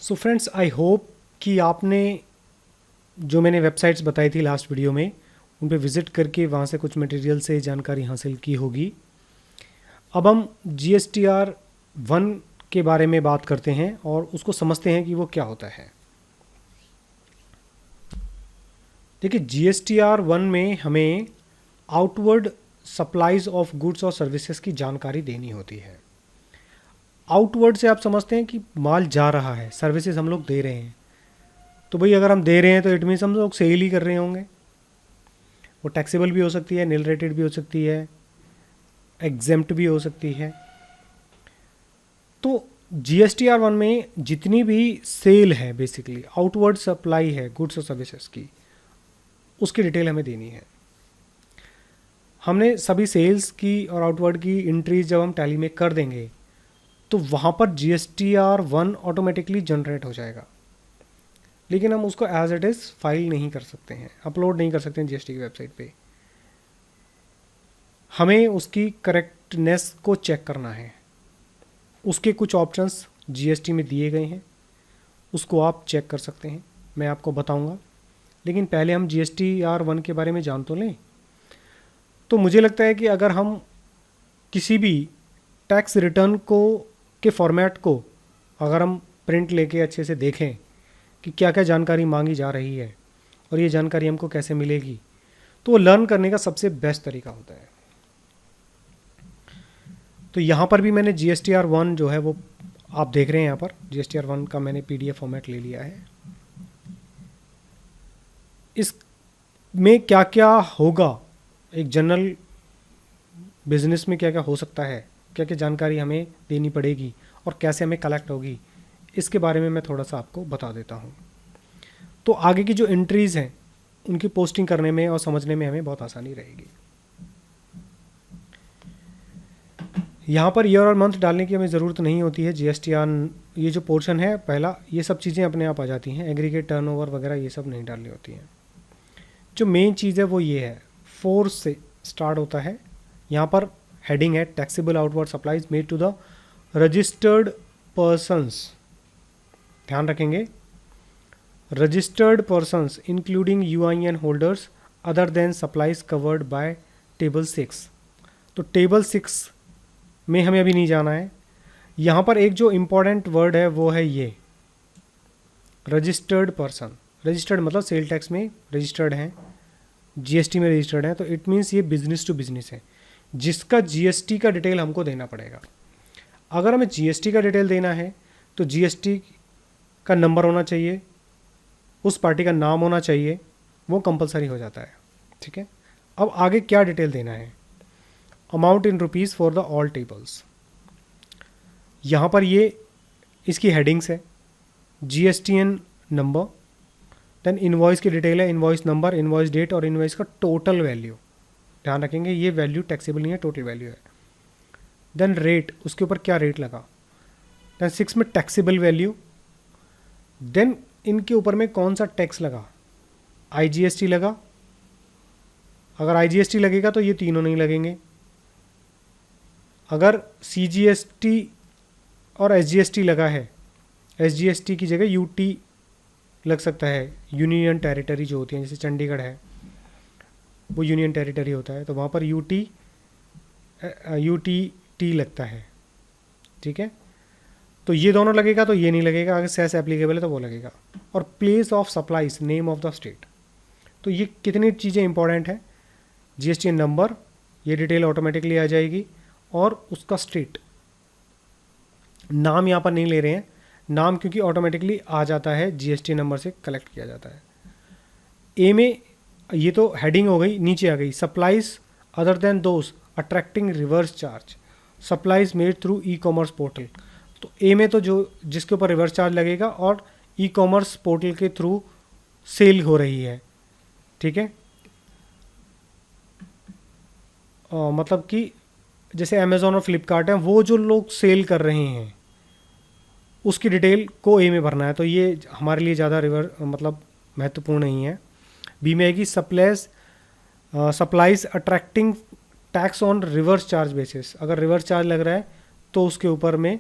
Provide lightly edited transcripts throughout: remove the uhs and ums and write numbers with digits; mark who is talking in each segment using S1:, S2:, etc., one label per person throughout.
S1: So friends, I hope कि आपने जो मैंने वेबसाइट्स बताई थी लास्ट वीडियो में उन पे विज़िट करके वहाँ से कुछ मटेरियल से जानकारी हासिल की होगी। अब हम GSTR 1 के बारे में बात करते हैं और उसको समझते हैं कि वो क्या होता है। देखिए, GSTR 1 में हमें आउटवर्ड सप्लाईज ऑफ गुड्स और सर्विसेज की जानकारी देनी होती है। आउटवर्ड से आप समझते हैं कि माल जा रहा है, सर्विसेज हम लोग दे रहे हैं। तो भाई अगर हम दे रहे हैं तो इट मीन्स हम लोग सेल ही कर रहे होंगे। वो टैक्सेबल भी हो सकती है, नील रेटेड भी हो सकती है, एग्जेम्प्ट भी हो सकती है। तो GSTR 1 में जितनी भी सेल है, बेसिकली आउटवर्ड सप्लाई है गुड्स और सर्विसेज की, उसकी डिटेल हमें देनी है। हमने सभी सेल्स की और आउटवर्ड की एंट्रीज जब हम टैली में कर देंगे तो वहाँ पर GSTR 1 ऑटोमेटिकली जनरेट हो जाएगा, लेकिन हम उसको एज इट इज़ फाइल नहीं कर सकते हैं, अपलोड नहीं कर सकते हैं GST की वेबसाइट पे। हमें उसकी करेक्टनेस को चेक करना है। उसके कुछ ऑप्शंस GST में दिए गए हैं, उसको आप चेक कर सकते हैं, मैं आपको बताऊंगा। लेकिन पहले हम GSTR 1 के बारे में जान तो लें। तो मुझे लगता है कि अगर हम किसी भी टैक्स रिटर्न को के फॉर्मेट को अगर हम प्रिंट लेके अच्छे से देखें कि क्या क्या जानकारी मांगी जा रही है और ये जानकारी हमको कैसे मिलेगी, तो वो लर्न करने का सबसे बेस्ट तरीका होता है। तो यहाँ पर भी मैंने GSTR 1 जो है वो आप देख रहे हैं, यहाँ पर GSTR 1 का मैंने PDF फॉर्मेट ले लिया है। इसमें क्या क्या होगा, एक जनरल बिजनेस में क्या क्या हो सकता है, क्या क्या जानकारी हमें देनी पड़ेगी और कैसे हमें कलेक्ट होगी, इसके बारे में मैं थोड़ा सा आपको बता देता हूँ। तो आगे की जो एंट्रीज़ हैं उनकी पोस्टिंग करने में और समझने में हमें बहुत आसानी रहेगी। यहाँ पर ईयर और मंथ डालने की हमें ज़रूरत नहीं होती है। GSTR ये जो पोर्शन है पहला, ये सब चीज़ें अपने आप आ जाती हैं। एग्रीगेट टर्नओवर वगैरह ये सब नहीं डालनी होती हैं। जो मेन चीज़ है वो ये है, 4 से स्टार्ट होता है। यहाँ पर हेडिंग है taxable outward supplies made to the registered persons. ध्यान रखेंगे, registered persons including UIN holders other than supplies covered by table 6। तो टेबल 6 में हमें अभी नहीं जाना है। यहाँ पर एक जो इम्पॉर्टेंट वर्ड है वो है ये रजिस्टर्ड पर्सन। रजिस्टर्ड मतलब सेल टैक्स में रजिस्टर्ड हैं, GST में रजिस्टर्ड हैं, तो इट मीन्स ये बिजनेस टू बिजनेस है जिसका GST का डिटेल हमको देना पड़ेगा। अगर हमें GST का डिटेल देना है तो GST का नंबर होना चाहिए, उस पार्टी का नाम होना चाहिए, वो कंपलसरी हो जाता है। ठीक है, अब आगे क्या डिटेल देना है, amount in rupees for the all tables. यहाँ पर ये इसकी हेडिंग्स है, GSTN नंबर, देन इनवॉइस की डिटेल है, इनवॉइस नंबर, इनवॉइस डेट और इनवॉइस का टोटल वैल्यू। ध्यान रखेंगे ये वैल्यू टैक्सेबल नहीं है, टोटल वैल्यू है। देन रेट, उसके ऊपर क्या रेट लगा। देन 6 में टैक्सेबल वैल्यू, देन इनके ऊपर में कौन सा टैक्स लगा, IGST लगा। अगर IGST लगेगा तो ये तीनों नहीं लगेंगे। अगर CGST और SGST लगा है, SGST की जगह UT लग सकता है। यूनियन टेरिटरी जो होती है, जैसे चंडीगढ़ है वो यूनियन टेरिटरी होता है, तो वहाँ पर UTT लगता है। ठीक है, तो ये दोनों लगेगा तो ये नहीं लगेगा। अगर सेस एप्लीकेबल है तो वो लगेगा। और place of supplies, name of the state. तो ये कितनी चीज़ें इंपॉर्टेंट है। GST नंबर, ये डिटेल ऑटोमेटिकली आ जाएगी, और उसका स्टेट। नाम यहाँ पर नहीं ले रहे हैं, नाम क्योंकि ऑटोमेटिकली आ जाता है, GST नंबर से कलेक्ट किया जाता है। ए में ये तो हेडिंग हो गई, नीचे आ गई supplies other than those attracting reverse charge, supplies made through e-commerce portal. तो ए में तो जो जिसके ऊपर रिवर्स चार्ज लगेगा और E-कॉमर्स पोर्टल के थ्रू सेल हो रही है। ठीक है, मतलब कि जैसे अमेज़ॉन और फ्लिपकार्ट हैं, वो जो लोग सेल कर रहे हैं उसकी डिटेल को ए में भरना है। तो ये हमारे लिए ज़्यादा मतलब महत्वपूर्ण नहीं है। बी में आएगी supplies attracting tax on reverse charge basis. अगर रिवर्स चार्ज लग रहा है तो उसके ऊपर में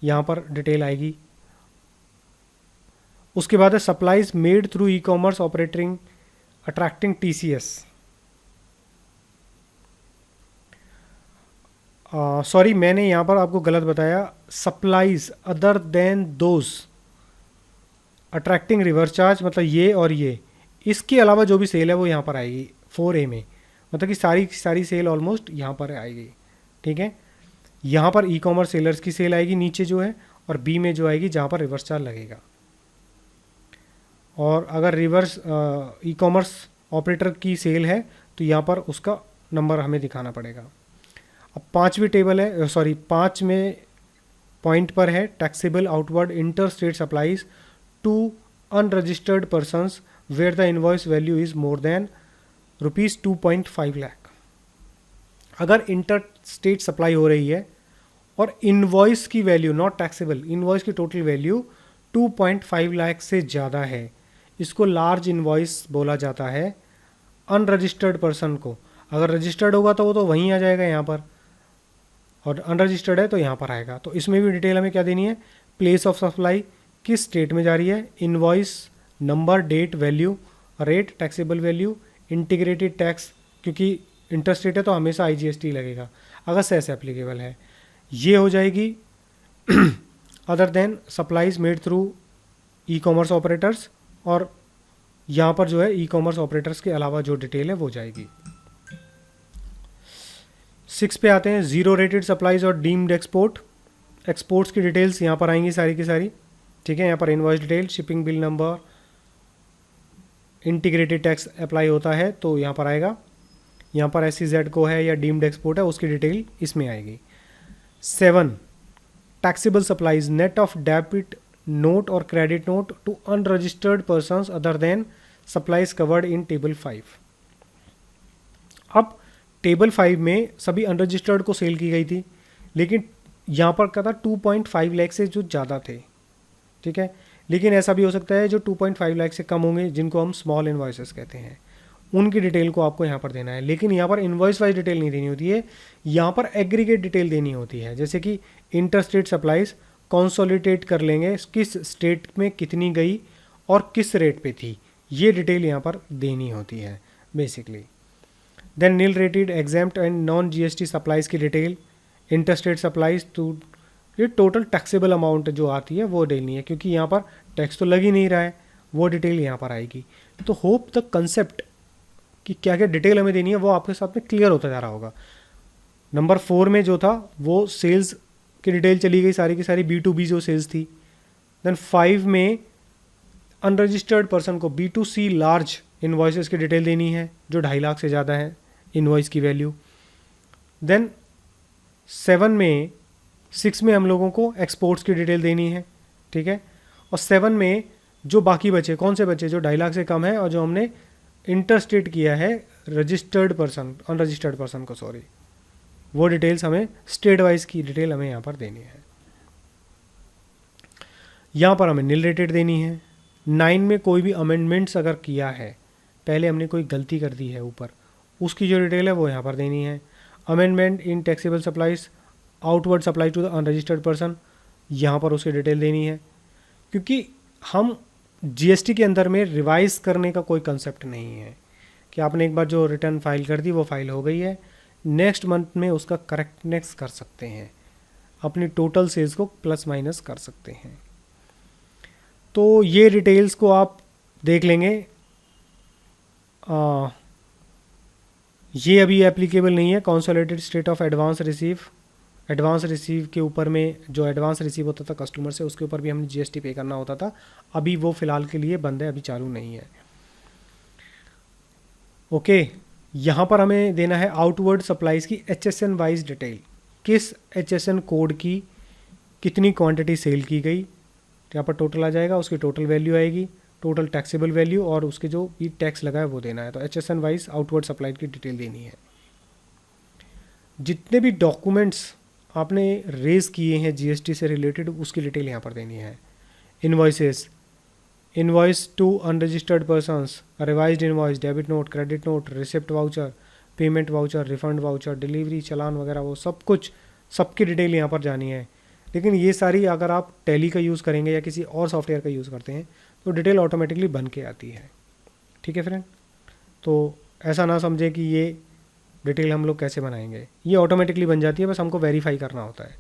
S1: यहाँ पर डिटेल आएगी। उसके बाद है supplies made through e commerce operating attracting TCS। Sorry मैंने यहाँ पर आपको गलत बताया, supplies other than those attracting reverse charge, मतलब ये और ये, इसके अलावा जो भी सेल है वो यहाँ पर आएगी 4A में, मतलब कि सारी सारी सेल ऑलमोस्ट यहाँ पर आएगी। ठीक है, यहाँ पर ई कॉमर्स सेलर्स की सेल आएगी नीचे जो है, और बी में जो आएगी जहाँ पर रिवर्स चार्ज लगेगा। और अगर रिवर्स ई कॉमर्स ऑपरेटर की सेल है तो यहाँ पर उसका नंबर हमें दिखाना पड़ेगा। अब पाँचवीं टेबल है, सॉरी 5 में पॉइंट पर है taxable outward inter state supplies to unregistered persons where the invoice value is more than ₹2.5 lakh. अगर इंटर स्टेट सप्लाई हो रही है और इनवॉइस की वैल्यू, नॉट टैक्सेबल, इनवॉइस की टोटल वैल्यू 2.5 लाख से ज़्यादा है, इसको लार्ज इनवॉइस बोला जाता है। अनरजिस्टर्ड पर्सन को, अगर रजिस्टर्ड होगा तो वो तो वहीं आ जाएगा यहाँ पर, और अनरजिस्टर्ड है तो यहाँ पर आएगा। तो इसमें भी डिटेल हमें क्या देनी है, प्लेस ऑफ सप्लाई, किस स्टेट में जा रही है, invoice number, date, value, rate, taxable value, integrated tax, क्योंकि इंटरस्टेट है तो हमेशा IGST लगेगा अगर सेस एप्लीकेबल है, ये हो जाएगी। Other than supplies made through e commerce operators, और यहाँ पर जो है ई कॉमर्स ऑपरेटर्स के अलावा जो डिटेल है वो जाएगी। 6 पे आते हैं, जीरो रेटेड सप्लाईज और डीम्ड एक्सपोर्ट। एक्सपोर्ट्स की डिटेल्स यहाँ पर आएंगी सारी की सारी। ठीक है, यहाँ पर invoice detail, shipping bill number, integrated tax apply होता है तो यहाँ पर आएगा। यहाँ पर SEZ को है या डीम्ड एक्सपोर्ट है उसकी डिटेल इसमें आएगी। 7 taxable supplies net of debit note और credit note to unregistered persons other than supplies covered in table 5। अब टेबल 5 में सभी अनरजिस्टर्ड को सेल की गई थी, लेकिन यहाँ पर क्या था 2.5 लाख से जो ज़्यादा थे। ठीक है, लेकिन ऐसा भी हो सकता है जो 2.5 लाख से कम होंगे, जिनको हम स्मॉल इन्वॉइसेस कहते हैं, उनकी डिटेल को आपको यहाँ पर देना है। लेकिन यहाँ पर इन्वॉइस वाइज डिटेल नहीं देनी होती है, यहाँ पर एग्रीगेट डिटेल देनी होती है। जैसे कि इंटर स्टेट सप्लाईज कंसोलिडेट कर लेंगे, किस स्टेट में कितनी गई और किस रेट पे थी, ये डिटेल यहाँ पर देनी होती है basically. Then nil rated exempt and non GST supplies की डिटेल, इंटर स्टेट सप्लाईज तो ये टोटल टैक्सेबल अमाउंट जो आती है वो देनी है, क्योंकि यहाँ पर टैक्स तो लग ही नहीं रहा है, वो डिटेल यहाँ पर आएगी। तो होप द कंसेप्ट कि क्या क्या डिटेल हमें देनी है वो आपके साथ में क्लियर होता जा रहा होगा। नंबर 4 में जो था वो सेल्स की डिटेल चली गई सारी की सारी, B2B जो सेल्स थी। देन 5 में अनरजिस्टर्ड पर्सन को B2C लार्ज इन्वॉइसेस की डिटेल देनी है जो 2.5 लाख से ज़्यादा है इन्वॉइस की वैल्यू। देन 6 में हम लोगों को एक्सपोर्ट्स की डिटेल देनी है। ठीक है, और 7 में जो बाकी बचे, कौन से बचे, जो 2.5 लाख से कम है और जो हमने इंटरस्टेट किया है रजिस्टर्ड पर्सन, अनरजिस्टर्ड पर्सन को, सॉरी, वो डिटेल्स हमें स्टेट वाइज की डिटेल हमें यहाँ पर देनी है। यहाँ पर हमें नील रेटेड देनी है। 9 में कोई भी अमेंडमेंट्स अगर किया है, पहले हमने कोई गलती कर दी है ऊपर, उसकी जो डिटेल है वो यहाँ पर देनी है। Amendment in taxable supplies outward supply to the unregistered person, यहाँ पर उसकी डिटेल देनी है, क्योंकि हम GST के अंदर में रिवाइज करने का कोई कंसेप्ट नहीं है कि आपने एक बार जो रिटर्न फाइल कर दी वो फाइल हो गई है, नेक्स्ट मंथ में उसका करेक्टनेस कर सकते हैं, अपनी टोटल सेल्स को प्लस माइनस कर सकते हैं। तो ये डिटेल्स को आप देख लेंगे। ये अभी एप्लीकेबल नहीं है consolidated state of advance receive के ऊपर में, जो एडवांस रिसीव होता था कस्टमर से उसके ऊपर भी हमें GST पे करना होता था, अभी वो फ़िलहाल के लिए बंद है, अभी चालू नहीं है। ओके, यहाँ पर हमें देना है आउटवर्ड सप्लाईज की HSN वाइज डिटेल, किस HSN कोड की कितनी क्वांटिटी सेल की गई, यहाँ पर टोटल आ जाएगा, उसकी टोटल वैल्यू आएगी, टोटल टैक्सेबल वैल्यू और उसके जो भी टैक्स लगा है वो देना है। तो HSN वाइज आउटवर्ड सप्लाई की डिटेल देनी है। जितने भी डॉक्यूमेंट्स आपने रेज किए हैं GST से रिलेटेड उसकी डिटेल यहाँ पर देनी है। Invoices, invoice to unregistered persons, revised invoice, debit note, credit note, receipt voucher, payment voucher, refund voucher, delivery challan वगैरह, वो सब कुछ, सबकी डिटेल यहाँ पर जानी है। लेकिन ये सारी अगर आप टैली का यूज़ करेंगे या किसी और सॉफ्टवेयर का यूज़ करते हैं तो डिटेल ऑटोमेटिकली बन के आती है। ठीक है फ्रेंड, तो ऐसा ना समझे कि ये डिटेल हम लोग कैसे बनाएंगे, ये ऑटोमेटिकली बन जाती है, बस हमको वेरीफाई करना होता है।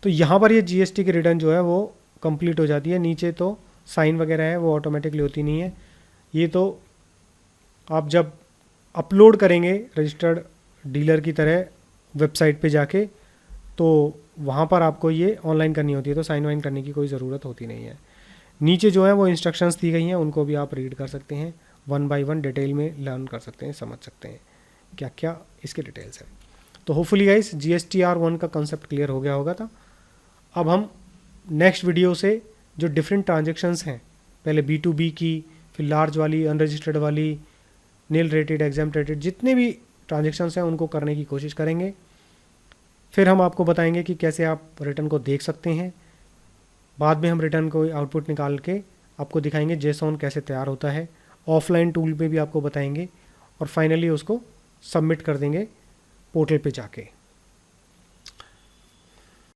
S1: तो यहाँ पर ये जीएसटी की रिटर्न जो है वो कंप्लीट हो जाती है। नीचे तो साइन वगैरह है वो ऑटोमेटिकली होती नहीं है, ये तो आप जब अपलोड करेंगे रजिस्टर्ड डीलर की तरह वेबसाइट पे जाके तो वहाँ पर आपको ये ऑनलाइन करनी होती है, तो साइन वाइन करने की कोई ज़रूरत होती नहीं है। नीचे जो है वो इंस्ट्रक्शंस दी गई हैं, उनको भी आप रीड कर सकते हैं, वन बाय वन डिटेल में लर्न कर सकते हैं, समझ सकते हैं क्या क्या इसके डिटेल्स हैं। तो होपफुली गाइस GSTR1 का कंसेप्ट क्लियर हो गया होगा था। अब हम नेक्स्ट वीडियो से जो डिफरेंट ट्रांजेक्शन्स हैं, पहले B2B की, फिर लार्ज वाली, अनरजिस्टर्ड वाली, नील रेटेड, एग्जाम रेटेड, जितने भी ट्रांजेक्शन्स हैं उनको करने की कोशिश करेंगे। फिर हम आपको बताएंगे कि कैसे आप रिटर्न को देख सकते हैं। बाद में हम रिटर्न को आउटपुट निकाल के आपको दिखाएंगे जेसॉन कैसे तैयार होता है, ऑफलाइन टूल पे भी आपको बताएंगे, और फाइनली उसको सबमिट कर देंगे पोर्टल पे जाके।